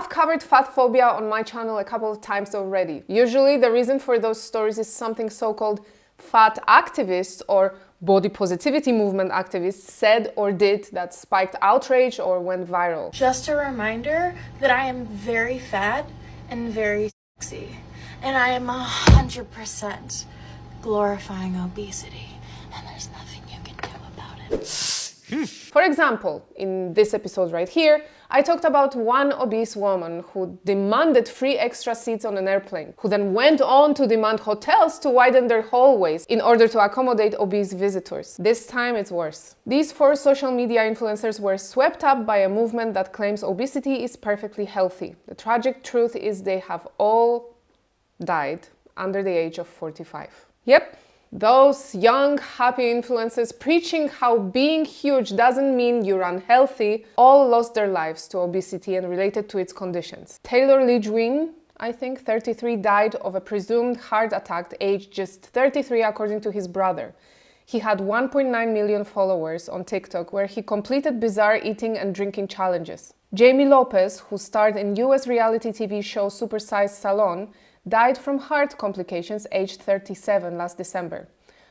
I've covered fat phobia on my channel a couple of times already. Usually the reason for those stories is something so-called fat activists or body positivity movement activists said or did that spiked outrage or went viral. Just a reminder that I am very fat and very sexy, and I am 100% glorifying obesity, and there's nothing you can do about it. For example, in this episode right here, I talked about one obese woman who demanded free extra seats on an airplane, who then went on to demand hotels to widen their hallways in order to accommodate obese visitors. This time it's worse. These 4 social media influencers were swept up by a movement that claims obesity is perfectly healthy. The tragic truth is they have all died under the age of 45. Yep. Those young, happy influencers preaching how being huge doesn't mean you're unhealthy all lost their lives to obesity and related to its conditions. Taylor Lee, I think, 33, died of a presumed heart attack aged just 33 according to his brother. He had 1.9 million followers on TikTok where he completed bizarre eating and drinking challenges. Jamie Lopez, who starred in US reality TV show Supersized Salon, died from heart complications aged 37 last December.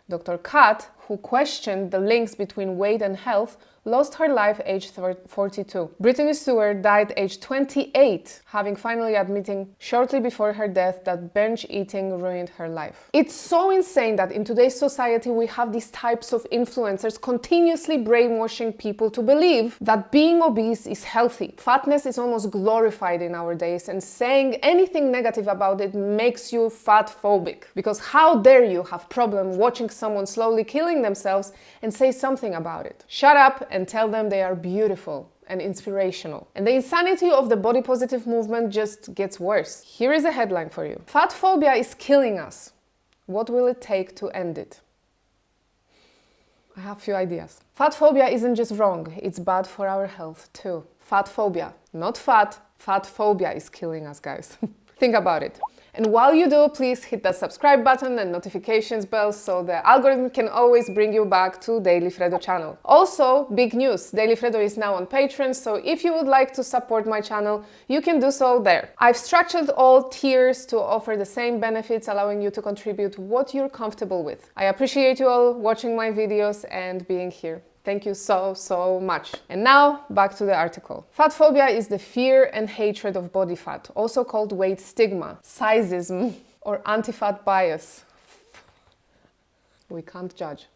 Dr. Kat, who questioned the links between weight and health, lost her life aged 42. Brittany Stewart died aged 28, having finally admitting shortly before her death that binge eating ruined her life. It's so insane that in today's society we have these types of influencers continuously brainwashing people to believe that being obese is healthy. Fatness is almost glorified in our days, and saying anything negative about it makes you fat phobic. Because how dare you have problem watching someone slowly killing themselves and say something about it? Shut up and tell them they are beautiful and inspirational. And the insanity of the body positive movement just gets worse. Here is a headline for you. Fat phobia is killing us. What will it take to end it? I have a few ideas. Fat phobia isn't just wrong, it's bad for our health too. Fat phobia, not fat, fat phobia is killing us, guys. Think about it. And while you do, please hit that subscribe button and notifications bell so the algorithm can always bring you back to Daily Freddo channel. Also, big news, Daily Freddo is now on Patreon, so if you would like to support my channel, you can do so there. I've structured all tiers to offer the same benefits, allowing you to contribute what you're comfortable with. I appreciate you all watching my videos and being here. Thank you so much. And now, back to the article. Fat phobia is the fear and hatred of body fat, also called weight stigma, sizeism, or anti-fat bias. We can't judge.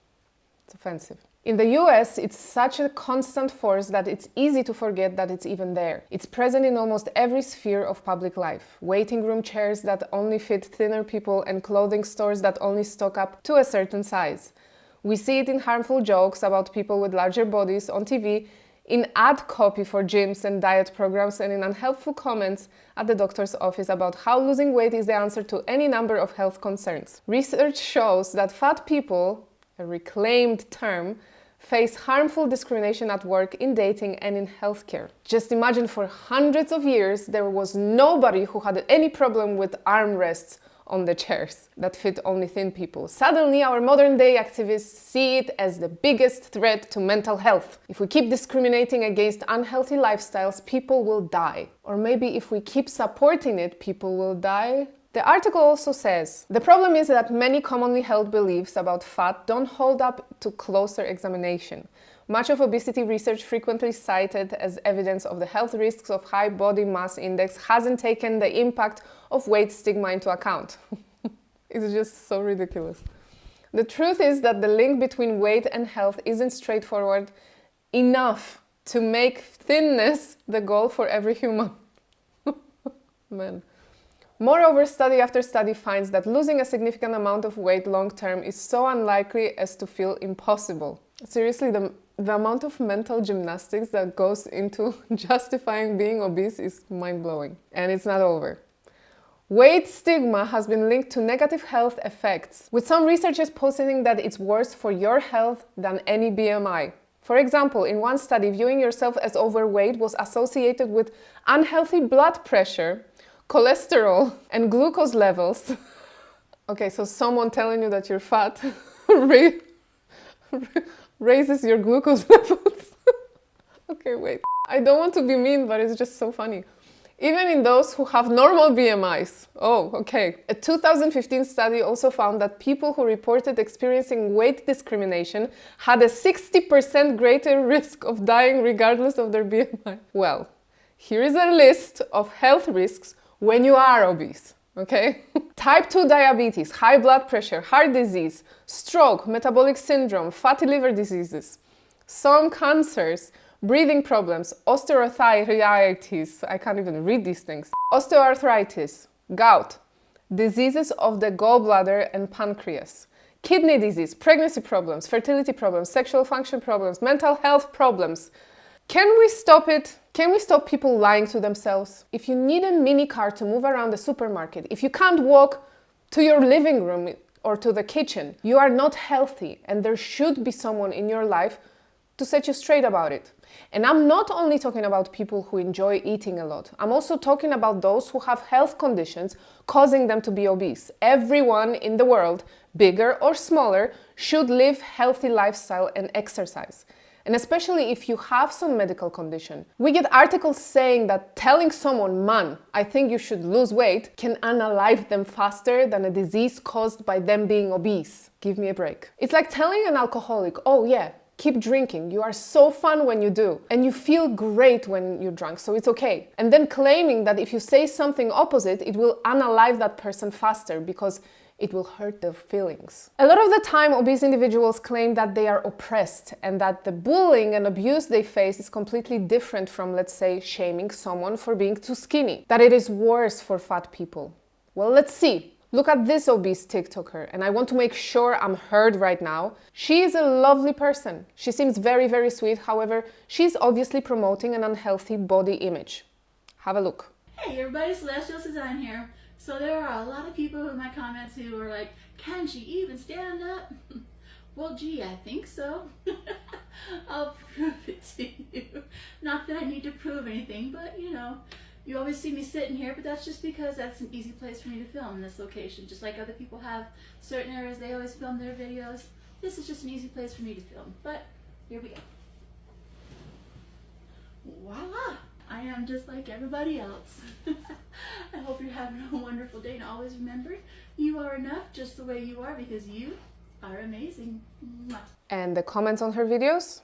It's offensive. In the US, it's such a constant force that it's easy to forget that it's even there. It's present in almost every sphere of public life. Waiting room chairs that only fit thinner people and clothing stores that only stock up to a certain size. We see it in harmful jokes about people with larger bodies on TV, in ad copy for gyms and diet programs, and in unhelpful comments at the doctor's office about how losing weight is the answer to any number of health concerns. Research shows that fat people, a reclaimed term, face harmful discrimination at work, in dating, and in healthcare. Just imagine for hundreds of years there was nobody who had any problem with armrests on the chairs that fit only thin people. Suddenly, our modern day activists see it as the biggest threat to mental health. If we keep discriminating against unhealthy lifestyles, people will die. Or maybe if we keep supporting it, people will die. The article also says, the problem is that many commonly held beliefs about fat don't hold up to closer examination. Much of obesity research frequently cited as evidence of the health risks of high body mass index hasn't taken the impact of weight stigma into account. It's just so ridiculous. The truth is that the link between weight and health isn't straightforward enough to make thinness the goal for every human. Man. Moreover, study after study finds that losing a significant amount of weight long-term is so unlikely as to feel impossible. Seriously, the amount of mental gymnastics that goes into justifying being obese is mind-blowing. And it's not over. Weight stigma has been linked to negative health effects, with some researchers positing that it's worse for your health than any BMI. For example, in one study, viewing yourself as overweight was associated with unhealthy blood pressure, cholesterol, and glucose levels. Okay, so someone telling you that you're fat raises your glucose levels. Okay, wait. I don't want to be mean, but it's just so funny. even in those who have normal BMIs. Oh, okay. A 2015 study also found that people who reported experiencing weight discrimination had a 60% greater risk of dying regardless of their BMI. Well, here is a list of health risks when you are obese. Okay? Type 2 diabetes, high blood pressure, heart disease, stroke, metabolic syndrome, fatty liver diseases, some cancers, breathing problems, osteoarthritis, I can't even read these things, osteoarthritis, gout, diseases of the gallbladder and pancreas, kidney disease, pregnancy problems, fertility problems, sexual function problems, mental health problems. Can we stop it? Can we stop people lying to themselves? If you need a mini car to move around the supermarket, if you can't walk to your living room or to the kitchen, you are not healthy, and there should be someone in your life to set you straight about it. And I'm not only talking about people who enjoy eating a lot. I'm also talking about those who have health conditions causing them to be obese. Everyone in the world, bigger or smaller, should live healthy lifestyle and exercise. And especially if you have some medical condition. We get articles saying that telling someone, man, I think you should lose weight, can unalive them faster than a disease caused by them being obese. Give me a break. It's like telling an alcoholic, oh yeah, keep drinking, you are so fun when you do, and you feel great when you're drunk, so it's okay. And then claiming that if you say something opposite, it will unalive that person faster because it will hurt their feelings. A lot of the time, obese individuals claim that they are oppressed and that the bullying and abuse they face is completely different from, let's say, shaming someone for being too skinny, that it is worse for fat people. Well, let's see. Look at this obese TikToker, and I want to make sure I'm heard right now. She is a lovely person. She seems very, very sweet. However, she's obviously promoting an unhealthy body image. Have a look. Hey everybody, Celestial Design here. So there are a lot of people in my comments who are like, can she even stand up? Well, gee, I think so. I'll prove it to you. Not that I need to prove anything, but you know, you always see me sitting here, but that's just because that's an easy place for me to film in this location. Just like other people have certain areas they always film their videos. This is just an easy place for me to film. But here we go. Voila! I am just like everybody else. I hope you're having a wonderful day, and always remember, you are enough just the way you are because you are amazing. Mwah. And the comments on her videos?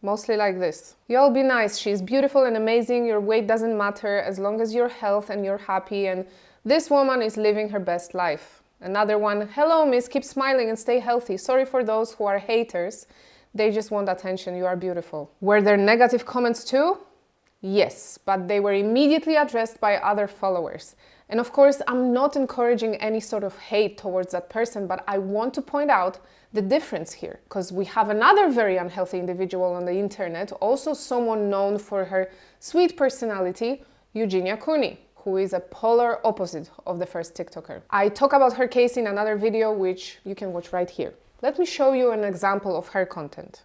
Mostly like this. Y'all be nice, she's beautiful and amazing, your weight doesn't matter as long as you're healthy and you're happy, and this woman is living her best life. Another one, hello miss, keep smiling and stay healthy. Sorry for those who are haters, they just want attention, you are beautiful. Were there negative comments too? Yes, but they were immediately addressed by other followers. And of course, I'm not encouraging any sort of hate towards that person, but I want to point out the difference here, because we have another very unhealthy individual on the internet, also someone known for her sweet personality, Eugenia Cooney, who is a polar opposite of the first TikToker. I talk about her case in another video, which you can watch right here. Let me show you an example of her content.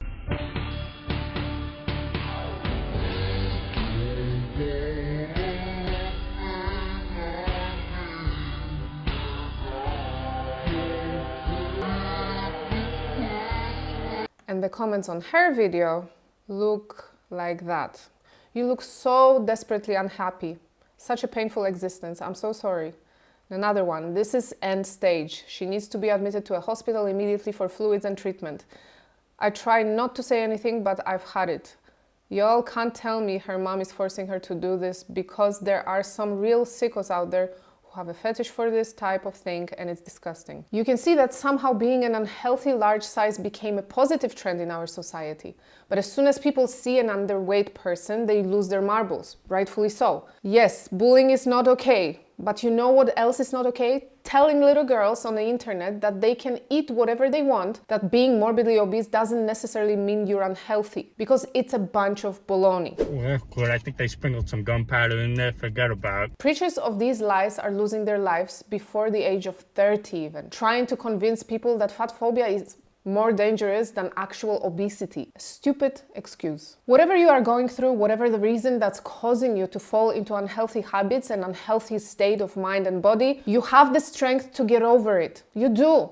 And the comments on her video look like that. You look so desperately unhappy. Such a painful existence. I'm so sorry. Another one. This is end stage. She needs to be admitted to a hospital immediately for fluids and treatment. I try not to say anything, but I've had it. Y'all can't tell me her mom is forcing her to do this, because there are some real sickos out there who have a fetish for this type of thing, and it's disgusting. You can see that somehow being an unhealthy large size became a positive trend in our society. But as soon as people see an underweight person, they lose their marbles, rightfully so. Yes, bullying is not okay, but you know what else is not okay? Telling little girls on the internet that they can eat whatever they want, that being morbidly obese doesn't necessarily mean you're unhealthy, because it's a bunch of baloney. Well, good. I think they sprinkled some gunpowder in there, forget about. Preachers of these lies are losing their lives before the age of 30 even, trying to convince people that fat phobia is more dangerous than actual obesity. A stupid excuse. Whatever you are going through, whatever the reason that's causing you to fall into unhealthy habits and unhealthy state of mind and body, you have the strength to get over it. You do.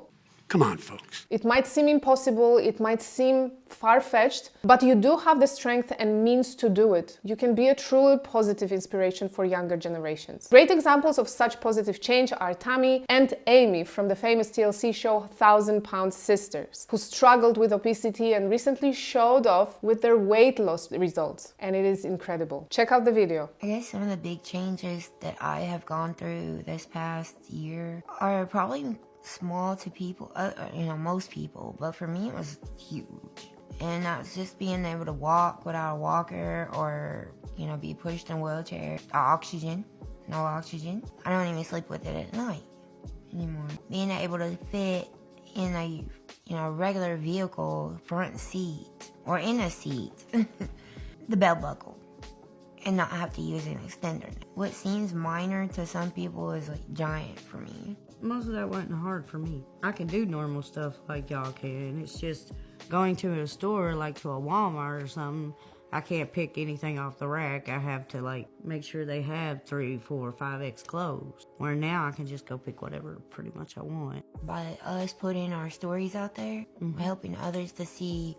Come on, folks. It might seem impossible, it might seem far-fetched, but you do have the strength and means to do it. You can be a truly positive inspiration for younger generations. Great examples of such positive change are Tammy and Amy from the famous TLC show 1,000 Pound Sisters, who struggled with obesity and recently showed off with their weight loss results. And it is incredible. Check out the video. I guess some of the big changes that I have gone through this past year are probably small to people, most people, but for me it was huge. And that's just being able to walk without a walker or, be pushed in a wheelchair. No oxygen. I don't even sleep with it at night anymore. Being able to fit in a regular vehicle front seat or in a seat, the belt buckle, and not have to use an extender. What seems minor to some people is like giant for me. Most of that wasn't hard for me. I can do normal stuff like y'all can. It's just going to a store, like to a Walmart or something, I can't pick anything off the rack. I have to make sure they have 3, 4, 5X clothes. Where now I can just go pick whatever pretty much I want. By us putting our stories out there, helping others to see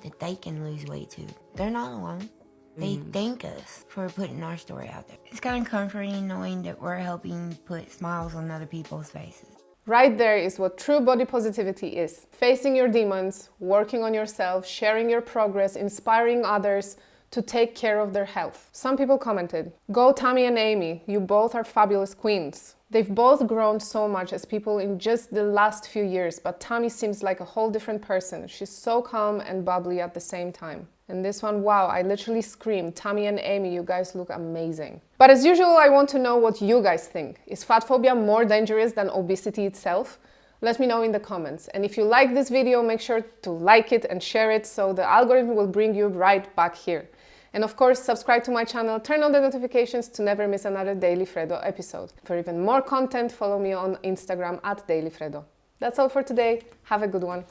that they can lose weight too. They're not alone. They thank us for putting our story out there. It's kind of comforting knowing that we're helping put smiles on other people's faces. Right there is what true body positivity is. Facing your demons, working on yourself, sharing your progress, inspiring others to take care of their health. Some people commented, "Go Tammy and Amy, you both are fabulous queens." They've both grown so much as people in just the last few years, but Tammy seems like a whole different person. She's so calm and bubbly at the same time. And this one, wow, I literally screamed, Tammy and Amy, you guys look amazing. But as usual, I want to know what you guys think. Is fat phobia more dangerous than obesity itself? Let me know in the comments. And if you like this video, make sure to like it and share it so the algorithm will bring you right back here. And of course, subscribe to my channel, turn on the notifications to never miss another Daily Freddo episode. For even more content, follow me on Instagram at DailyFreddo. That's all for today. Have a good one.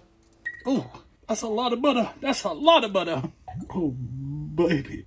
Oh, that's a lot of butter. That's a lot of butter. Oh, baby.